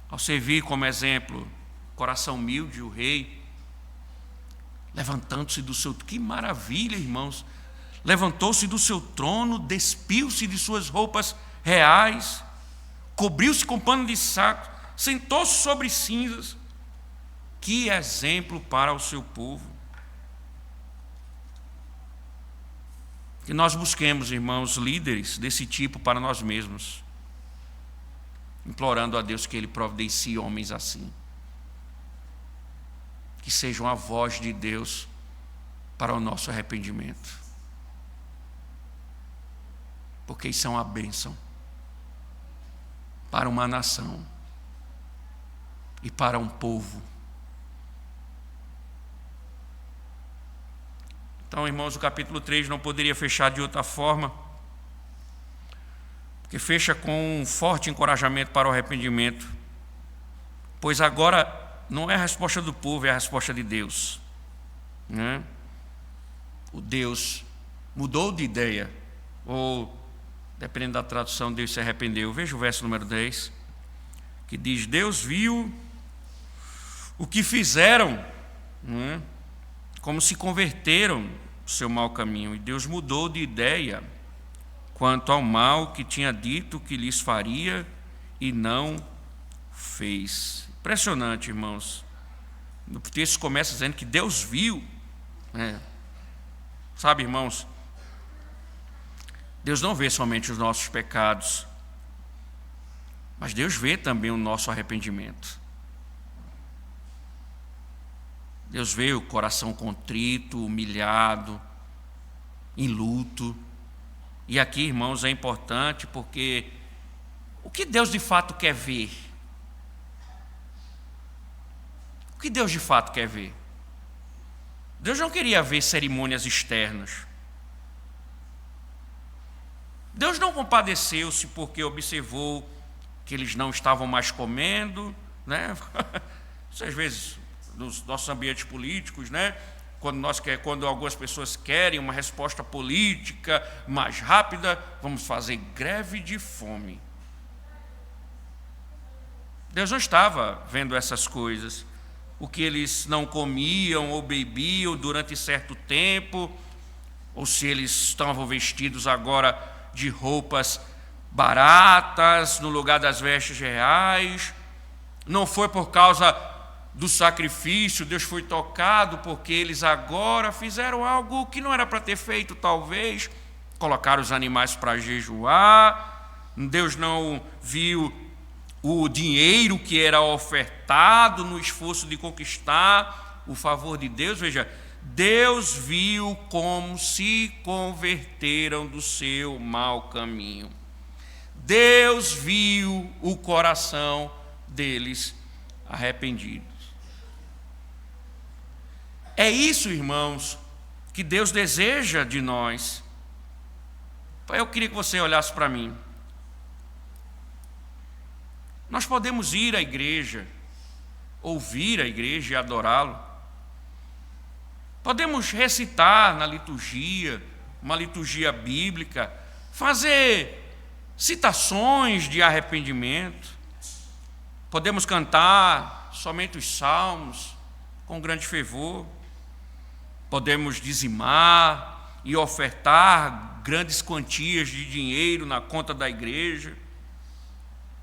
[SPEAKER 1] Ao servir como exemplo, coração humilde, o rei, levantando-se do seu... Que maravilha, irmãos! Levantou-se do seu trono, despiu-se de suas roupas reais, cobriu-se com pano de saco, sentou-se sobre cinzas. Que exemplo para o seu povo! Que nós busquemos, irmãos, líderes desse tipo para nós mesmos, implorando a Deus que Ele providencie homens assim, que sejam a voz de Deus para o nosso arrependimento, porque isso é uma bênção para uma nação e para um povo. Então, irmãos, o capítulo 3 não poderia fechar de outra forma, que fecha com um forte encorajamento para o arrependimento, pois agora não é a resposta do povo, é a resposta de Deus, né? O Deus mudou de ideia, ou, dependendo da tradução, Deus se arrependeu. Veja o verso número 10, que diz: Deus viu o que fizeram, como se converteram do seu mau caminho, e Deus mudou de ideia quanto ao mal que tinha dito que lhes faria e não fez. Impressionante, irmãos. O texto começa dizendo que Deus viu. Sabe, irmãos, Deus não vê somente os nossos pecados, mas Deus vê também o nosso arrependimento. Deus vê o coração contrito, humilhado, em luto. E aqui, irmãos, é importante porque o que Deus de fato quer ver? O que Deus de fato quer ver? Deus não queria ver cerimônias externas. Deus não compadeceu-se porque observou que eles não estavam mais comendo, né? Isso, às vezes, nos nossos ambientes políticos, né? Quando algumas pessoas querem uma resposta política mais rápida, vamos fazer greve de fome. Deus não estava vendo essas coisas. O que eles não comiam ou bebiam durante certo tempo, ou se eles estavam vestidos agora de roupas baratas no lugar das vestes reais. Não foi por causa do sacrifício, Deus foi tocado porque eles agora fizeram algo que não era para ter feito, talvez, colocaram os animais para jejuar. Deus não viu o dinheiro que era ofertado no esforço de conquistar o favor de Deus. Veja, Deus viu como se converteram do seu mau caminho. Deus viu o coração deles arrependidos. É isso, irmãos, que Deus deseja de nós. Eu queria que você olhasse para mim. Nós podemos ir à igreja, ouvir a igreja e adorá-lo. Podemos recitar na liturgia, uma liturgia bíblica, fazer citações de arrependimento. Podemos cantar somente os salmos com grande fervor. Podemos dizimar e ofertar grandes quantias de dinheiro na conta da igreja.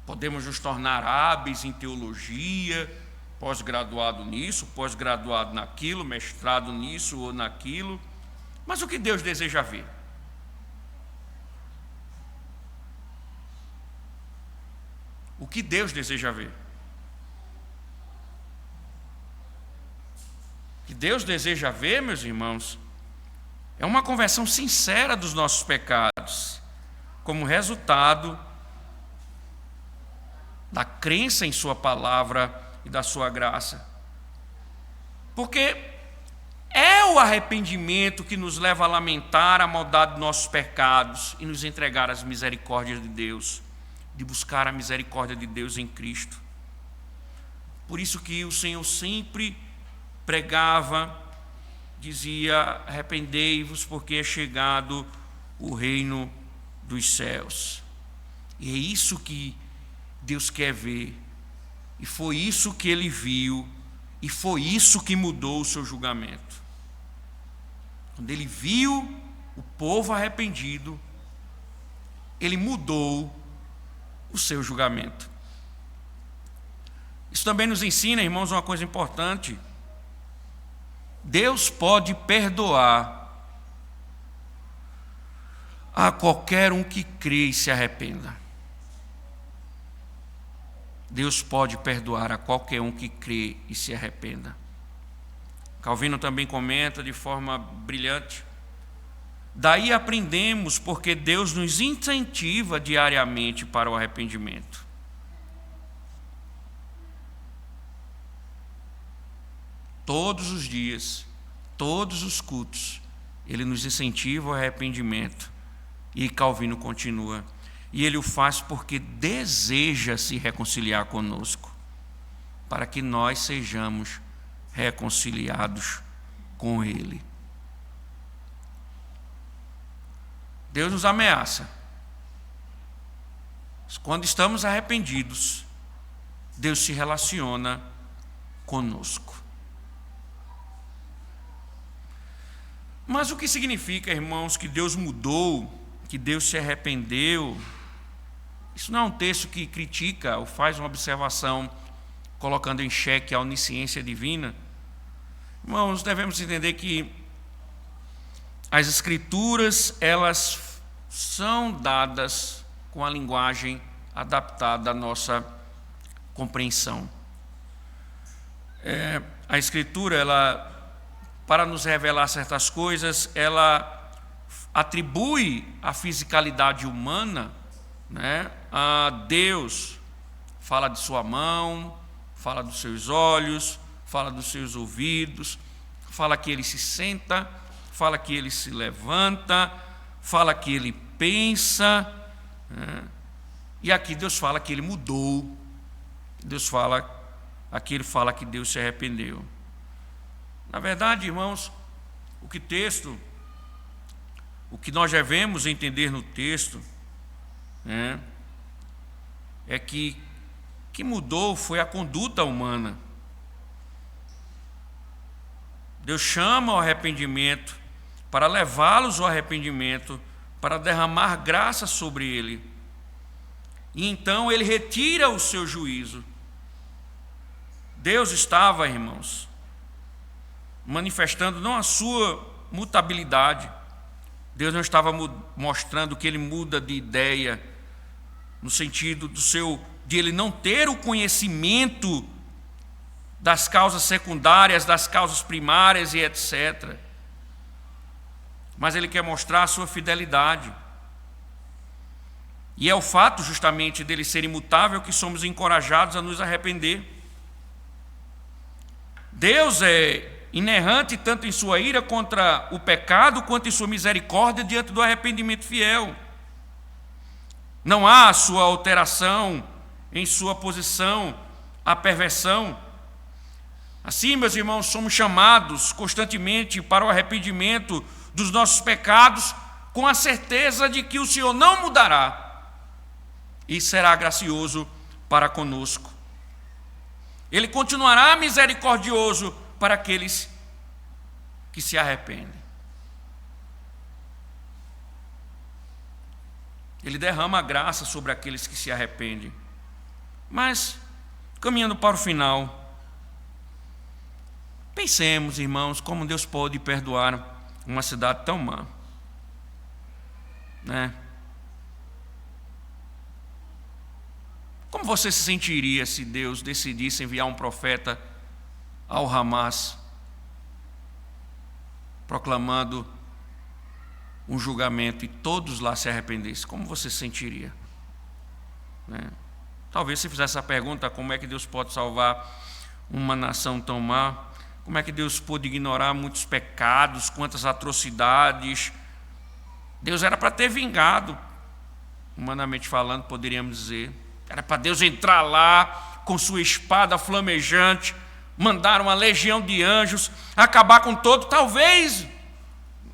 [SPEAKER 1] Podemos nos tornar hábeis em teologia, pós-graduado nisso, pós-graduado naquilo, mestrado nisso ou naquilo. Mas o que Deus deseja ver? O que Deus deseja ver? O que Deus deseja ver, meus irmãos, é uma conversão sincera dos nossos pecados, como resultado da crença em sua palavra e da sua graça. Porque é o arrependimento que nos leva a lamentar a maldade dos nossos pecados e nos entregar às misericórdias de Deus, de buscar a misericórdia de Deus em Cristo. Por isso que o Senhor sempre pregava, dizia: arrependei-vos, porque é chegado o reino dos céus. E é isso que Deus quer ver, e foi isso que Ele viu, e foi isso que mudou o seu julgamento. Quando Ele viu o povo arrependido, Ele mudou o seu julgamento. Isso também nos ensina, irmãos, uma coisa importante. Deus pode perdoar a qualquer um que crê e se arrependa. Deus pode perdoar a qualquer um que crê e se arrependa. Calvino também comenta de forma brilhante: daí aprendemos porque Deus nos incentiva diariamente para o arrependimento. Todos os dias, todos os cultos, Ele nos incentiva ao arrependimento. E Calvino continua: e Ele o faz porque deseja se reconciliar conosco, para que nós sejamos reconciliados com Ele. Deus nos ameaça. Quando estamos arrependidos, Deus se relaciona conosco. Mas o que significa, irmãos, que Deus mudou, que Deus se arrependeu? Isso não é um texto que critica ou faz uma observação colocando em xeque a onisciência divina. Irmãos, devemos entender que as Escrituras, elas são dadas com a linguagem adaptada à nossa compreensão. A Escritura, ela, para nos revelar certas coisas, ela atribui a fisicalidade humana, né, a Deus. Fala de sua mão, fala dos seus olhos, fala dos seus ouvidos, fala que ele se senta, fala que ele se levanta, fala que ele pensa, né? E aqui Deus fala que ele mudou. Aqui ele fala que Deus se arrependeu. Na verdade, irmãos, o que nós devemos entender no texto, né, é que mudou foi a conduta humana. Deus chama ao arrependimento para levá-los ao arrependimento, para derramar graça sobre ele. E então ele retira o seu juízo. Deus estava, irmãos, manifestando não a sua mutabilidade. Deus não estava mostrando que ele muda de ideia, no sentido de ele não ter o conhecimento das causas secundárias, das causas primárias e etc. Mas ele quer mostrar a sua fidelidade. E é o fato justamente dele ser imutável que somos encorajados a nos arrepender. Deus é inerrante tanto em sua ira contra o pecado, quanto em sua misericórdia diante do arrependimento fiel. Não há sua alteração em sua posição à perversão. Assim, meus irmãos, somos chamados constantemente para o arrependimento dos nossos pecados, com a certeza de que o Senhor não mudará e será gracioso para conosco. Ele continuará misericordioso para aqueles que se arrependem. Ele derrama graça sobre aqueles que se arrependem. Mas, caminhando para o final, pensemos, irmãos, como Deus pode perdoar uma cidade tão má, né? Como você se sentiria se Deus decidisse enviar um profeta ao Hamas, proclamando um julgamento e todos lá se arrependessem? Como você se sentiria? Né? Talvez se fizesse essa pergunta, como é que Deus pode salvar uma nação tão má? Como é que Deus pôde ignorar muitos pecados, quantas atrocidades? Deus era para ter vingado, humanamente falando, poderíamos dizer. Era para Deus entrar lá com sua espada flamejante, mandar uma legião de anjos, acabar com todo. Talvez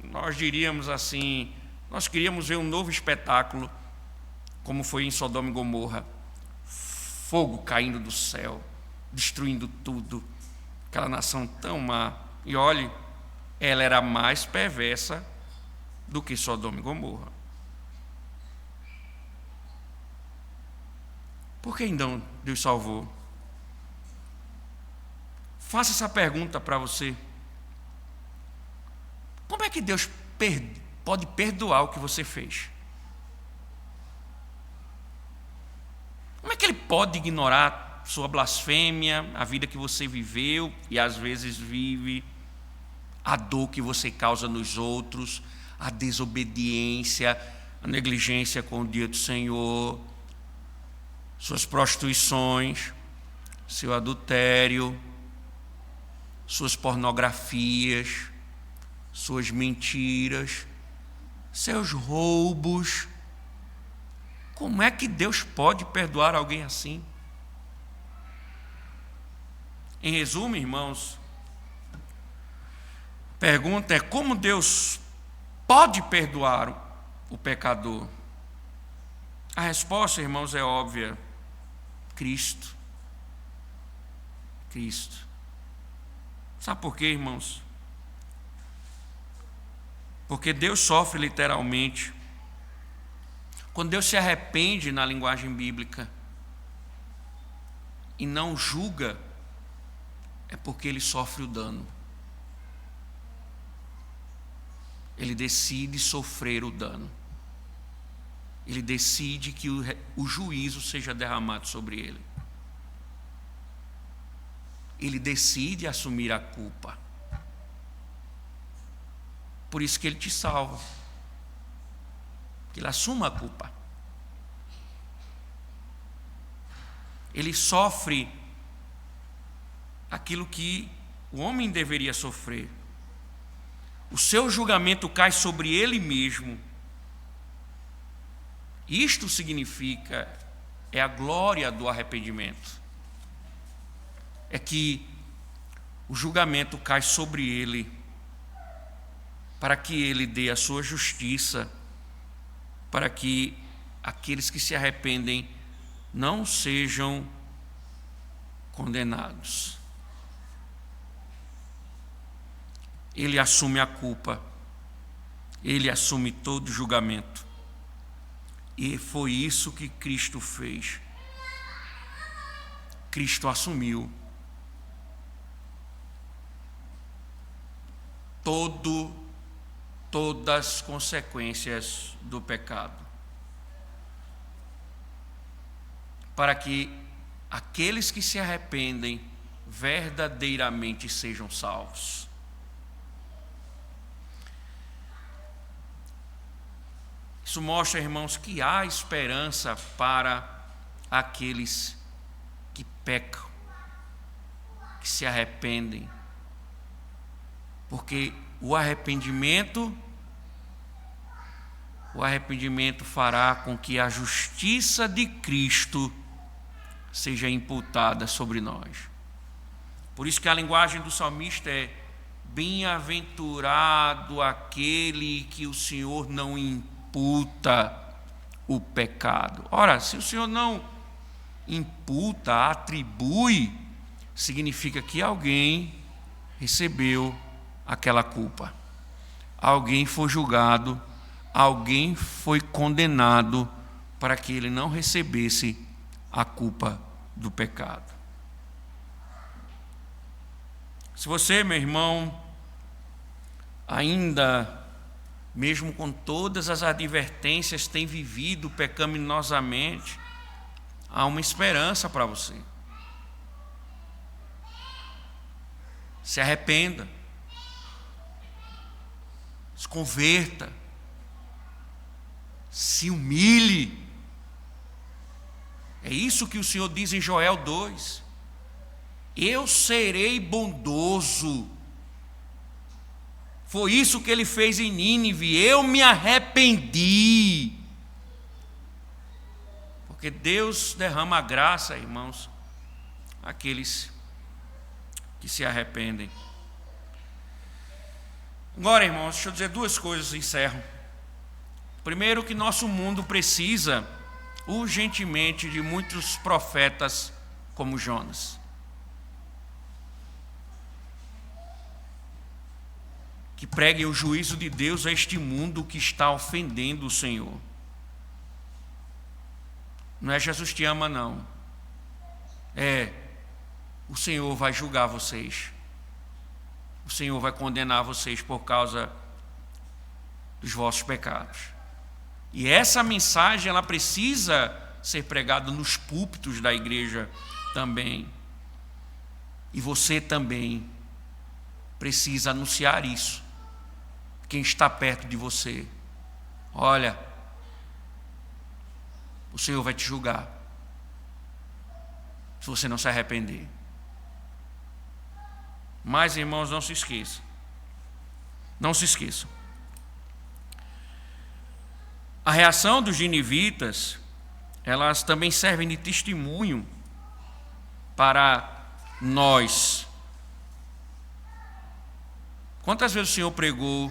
[SPEAKER 1] nós diríamos assim, nós queríamos ver um novo espetáculo, como foi em Sodoma e Gomorra. Fogo caindo do céu, destruindo tudo. Aquela nação tão má. E olhe, ela era mais perversa do que Sodoma e Gomorra. Por que então Deus salvou? Faça essa pergunta para você. Como é que Deus pode perdoar o que você fez? Como é que Ele pode ignorar sua blasfêmia, a vida que você viveu e às vezes vive, a dor que você causa nos outros, a desobediência, a negligência com o dia do Senhor, suas prostituições, seu adultério, suas pornografias, suas mentiras, seus roubos? Como é que Deus pode perdoar alguém assim? Em resumo, irmãos, a pergunta é: como Deus pode perdoar o pecador? A resposta, irmãos, é óbvia: Cristo. Cristo. Sabe por quê, irmãos? Porque Deus sofre literalmente. Quando Deus se arrepende na linguagem bíblica e não julga, é porque Ele sofre o dano. Ele decide sofrer o dano. Ele decide que o juízo seja derramado sobre ele. Ele decide assumir a culpa. Por isso que Ele te salva. Que Ele assuma a culpa. Ele sofre aquilo que o homem deveria sofrer. O seu julgamento cai sobre Ele mesmo. Isto significa, é a glória do arrependimento. É que o julgamento cai sobre Ele, para que Ele dê a sua justiça, para que aqueles que se arrependem não sejam condenados. Ele assume a culpa, Ele assume todo o julgamento. E foi isso que Cristo fez. Cristo assumiu todas as consequências do pecado, para que aqueles que se arrependem verdadeiramente sejam salvos. Isso mostra, irmãos, que há esperança para aqueles que pecam, que se arrependem, porque o arrependimento fará com que a justiça de Cristo seja imputada sobre nós. Por isso que a linguagem do salmista é: bem-aventurado aquele que o Senhor não imputa o pecado. Ora, se o Senhor não imputa, atribui, significa que alguém recebeu aquela culpa. Alguém foi julgado, alguém foi condenado para que ele não recebesse a culpa do pecado. Se você, meu irmão, ainda, mesmo com todas as advertências, tem vivido pecaminosamente, há uma esperança para você. Se arrependa, se converta, se humilhe. É isso que o Senhor diz em Joel 2. Eu serei bondoso. Foi isso que Ele fez em Nínive. Eu me arrependi. Porque Deus derrama graça, irmãos, àqueles que se arrependem. Agora, irmãos, deixa eu dizer duas coisas e encerro. Primeiro, que nosso mundo precisa urgentemente de muitos profetas como Jonas, que preguem o juízo de Deus a este mundo que está ofendendo o Senhor. Não é Jesus te ama, não. É, o Senhor vai julgar vocês. O Senhor vai condenar vocês por causa dos vossos pecados. E essa mensagem, ela precisa ser pregada nos púlpitos da igreja também. E você também precisa anunciar isso. Quem está perto de você: olha, o Senhor vai te julgar se você não se arrepender. Mas, irmãos, não se esqueçam. Não se esqueçam. A reação dos ninivitas, elas também servem de testemunho para nós. Quantas vezes o Senhor pregou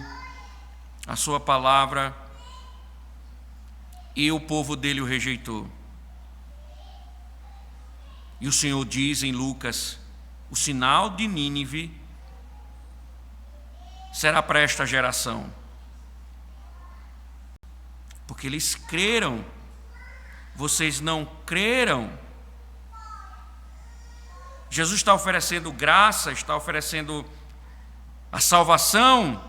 [SPEAKER 1] a sua palavra e o povo dele o rejeitou. E o Senhor diz em Lucas: o sinal de Nínive será para esta geração, porque eles creram, vocês não creram. Jesus está oferecendo graça, está oferecendo a salvação,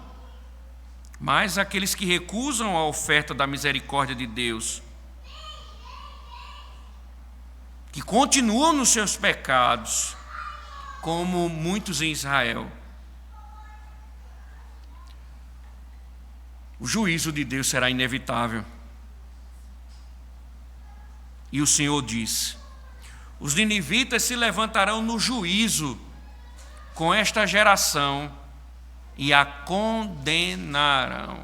[SPEAKER 1] mas aqueles que recusam a oferta da misericórdia de Deus, que continuam nos seus pecados, como muitos em Israel, o juízo de Deus será inevitável. E o Senhor diz: os ninivitas se levantarão no juízo com esta geração e a condenarão.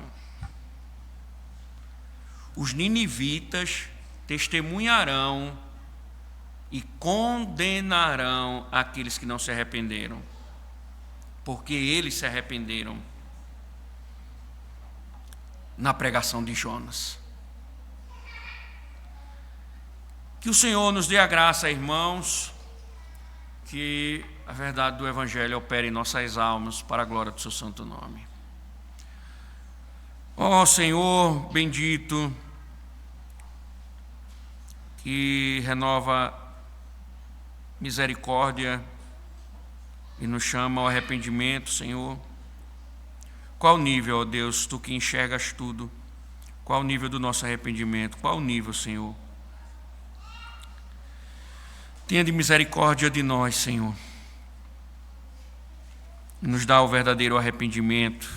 [SPEAKER 1] Os ninivitas testemunharão e condenarão aqueles que não se arrependeram, porque eles se arrependeram na pregação de Jonas. Que o Senhor nos dê a graça, irmãos, que a verdade do Evangelho opere em nossas almas para a glória do seu santo nome. Ó Senhor bendito, que renova misericórdia e nos chama ao arrependimento, Senhor. Qual o nível, ó Deus, Tu que enxergas tudo, qual o nível do nosso arrependimento? Qual o nível, Senhor? Tenha de misericórdia de nós, Senhor. Nos dá o verdadeiro arrependimento.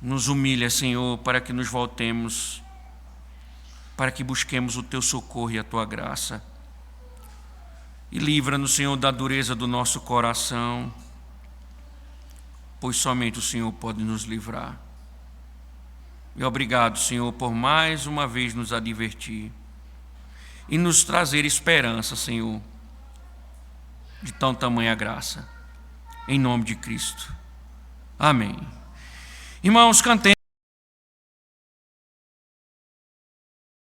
[SPEAKER 1] Nos humilha, Senhor, para que nos voltemos, para que busquemos o Teu socorro e a Tua graça. E livra-nos, Senhor, da dureza do nosso coração, pois somente o Senhor pode nos livrar. E obrigado, Senhor, por mais uma vez nos advertir e nos trazer esperança, Senhor, de tão tamanha graça. Em nome de Cristo. Amém. Irmãos, cantemos.